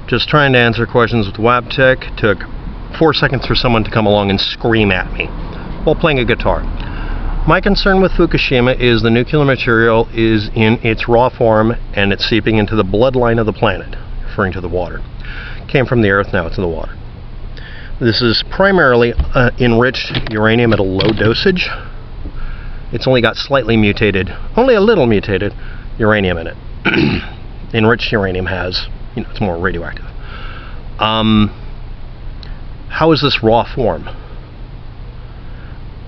Just trying to answer questions with WAPTech. Took 4 seconds for someone to come along and scream at me while playing a guitar. My concern with Fukushima is the nuclear material is in its raw form and it's seeping into the bloodline of the planet, referring to the water. Came from the earth, now it's in the water. This is primarily enriched uranium at a low dosage. It's only got slightly mutated, only a little mutated uranium in it. Enriched uranium has, it's more radioactive. How is this raw form?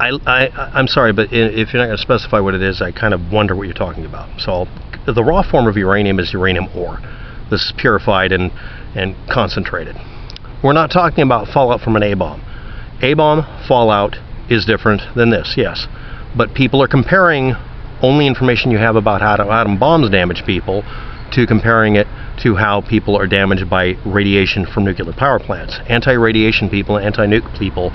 I'm sorry, but if you're not going to specify what it is, I kind of wonder what you're talking about. So the raw form of uranium is uranium ore. This is purified and concentrated. We're not talking about fallout from an A-bomb. A-bomb fallout is different than this, yes. But people are comparing only information you have about how atom bombs damage people to comparing it to how people are damaged by radiation from nuclear power plants. Anti-radiation people and anti-nuke people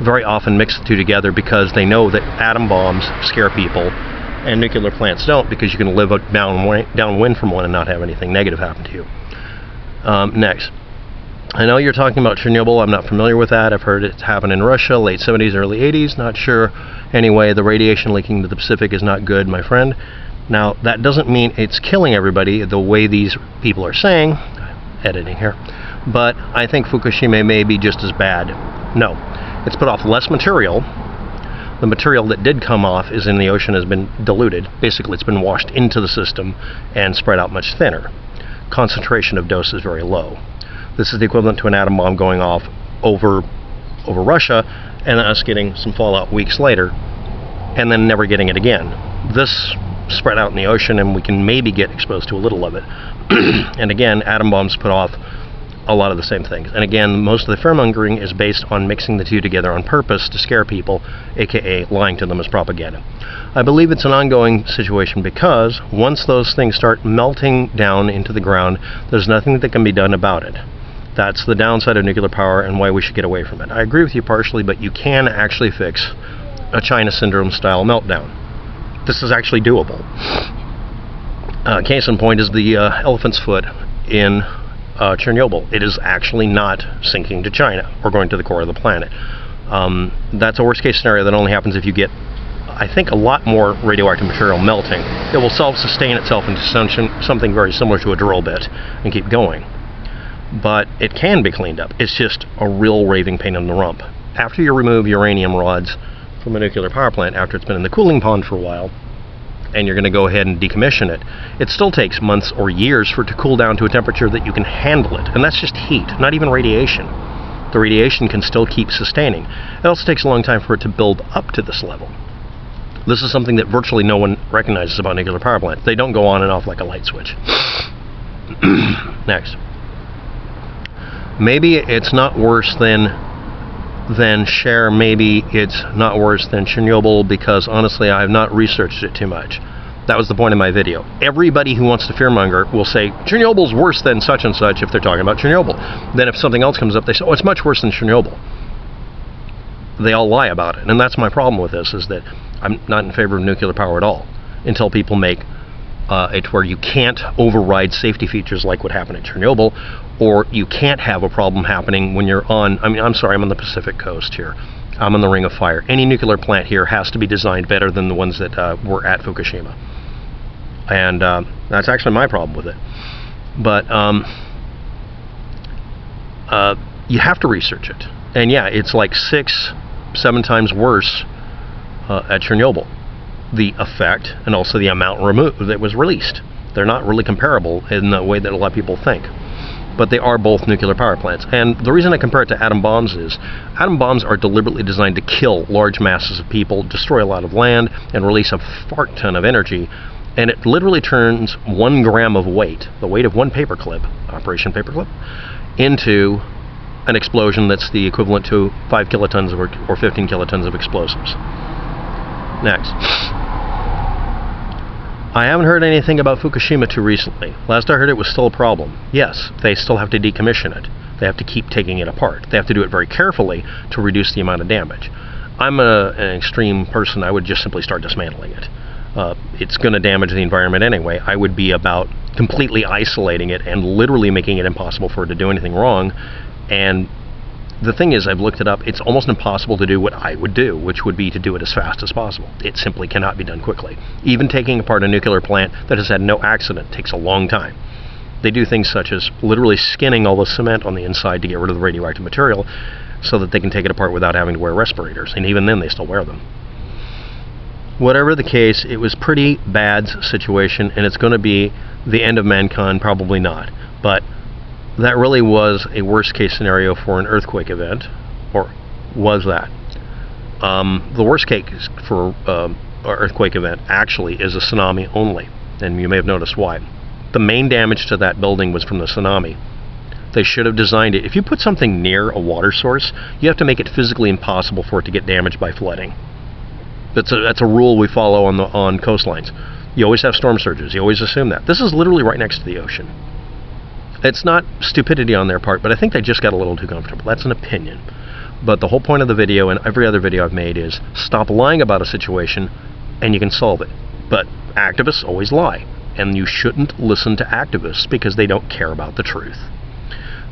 very often mix the two together because they know that atom bombs scare people and nuclear plants don't, because you can live downwind from one and not have anything negative happen to you. Next. I know you're talking about Chernobyl. I'm not familiar with that. I've heard it happened in Russia, late 70s, early 80s. Not sure. Anyway, the radiation leaking to the Pacific is not good, my friend. Now, that doesn't mean it's killing everybody the way these people are saying. Editing here. But I think Fukushima may be just as bad. No. It's put off less material. The material that did come off is in the ocean, has been diluted. Basically, it's been washed into the system and spread out much thinner. Concentration of dose is very low. This is the equivalent to an atom bomb going off over Russia and us getting some fallout weeks later and then never getting it again. This spread out in the ocean and we can maybe get exposed to a little of it. And again, atom bombs put off a lot of the same things. And again, most of the fearmongering is based on mixing the two together on purpose to scare people, aka lying to them as propaganda. I believe it's an ongoing situation because once those things start melting down into the ground, there's nothing that can be done about it. That's the downside of nuclear power and why we should get away from it. I agree with you partially, but you can actually fix a China syndrome style meltdown. This is actually doable. Case in point is the elephant's foot in Chernobyl. It is actually not sinking to China or going to the core of the planet. That's a worst case scenario that only happens if you get, I think, a lot more radioactive material melting. It will self-sustain itself into something very similar to a drill bit and keep going. But it can be cleaned up. It's just a real raving pain in the rump. After you remove uranium rods from a nuclear power plant, after it's been in the cooling pond for a while, and you're going to go ahead and decommission it, it still takes months or years for it to cool down to a temperature that you can handle it. And that's just heat, not even radiation. The radiation can still keep sustaining. It also takes a long time for it to build up to this level. This is something that virtually no one recognizes about nuclear power plants. They don't go on and off like a light switch. Next. Maybe it's not worse than Cher. Maybe it's not worse than Chernobyl, because honestly I have not researched it too much. That was the point of my video. Everybody who wants to fearmonger will say Chernobyl's worse than such and such if they're talking about Chernobyl. Then if something else comes up, they say, oh, it's much worse than Chernobyl. They all lie about it, and that's my problem with this, is that I'm not in favor of nuclear power at all until people make it where you can't override safety features like what happened at Chernobyl, or you can't have a problem happening when you're on, I'm sorry, I'm on the Pacific coast here. I'm on the Ring of Fire. Any nuclear plant here has to be designed better than the ones that were at Fukushima. And that's actually my problem with it. But you have to research it. And yeah, it's like 6-7 times worse at Chernobyl. The effect and also the amount removed that was released. They're not really comparable in the way that a lot of people think. But they are both nuclear power plants. And the reason I compare it to atom bombs is atom bombs are deliberately designed to kill large masses of people, destroy a lot of land, and release a fart ton of energy. And it literally turns 1 gram of weight, the weight of one paperclip, Operation Paperclip, into an explosion that's the equivalent to 5 kilotons or 15 kilotons of explosives. Next. I haven't heard anything about Fukushima too recently. Last I heard it was still a problem. Yes, they still have to decommission it. They have to keep taking it apart. They have to do it very carefully to reduce the amount of damage. I'm an extreme person. I would just simply start dismantling it. It's going to damage the environment anyway. I would be about completely isolating it and literally making it impossible for it to do anything wrong. And the thing is, I've looked it up, it's almost impossible to do what I would do, which would be to do it as fast as possible. It simply cannot be done quickly. Even taking apart a nuclear plant that has had no accident takes a long time. They do things such as literally skinning all the cement on the inside to get rid of the radioactive material so that they can take it apart without having to wear respirators, and even then they still wear them. Whatever the case, it was pretty bad situation, and it's going to be the end of mankind, probably not. But that really was a worst case scenario for an earthquake event, or was that? The worst case for an earthquake event actually is a tsunami only, and you may have noticed why. The main damage to that building was from the tsunami. They should have designed it. If you put something near a water source, you have to make it physically impossible for it to get damaged by flooding. That's a rule we follow on coastlines. You always have storm surges. You always assume that. This is literally right next to the ocean. It's not stupidity on their part, but I think they just got a little too comfortable. That's an opinion. But the whole point of the video, and every other video I've made, is stop lying about a situation and you can solve it. But activists always lie, and you shouldn't listen to activists because they don't care about the truth.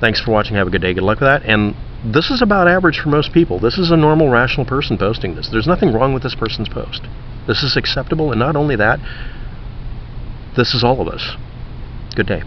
Thanks for watching. Have a good day. Good luck with that. And this is about average for most people. This is a normal, rational person posting this. There's nothing wrong with this person's post. This is acceptable, and not only that, this is all of us. Good day.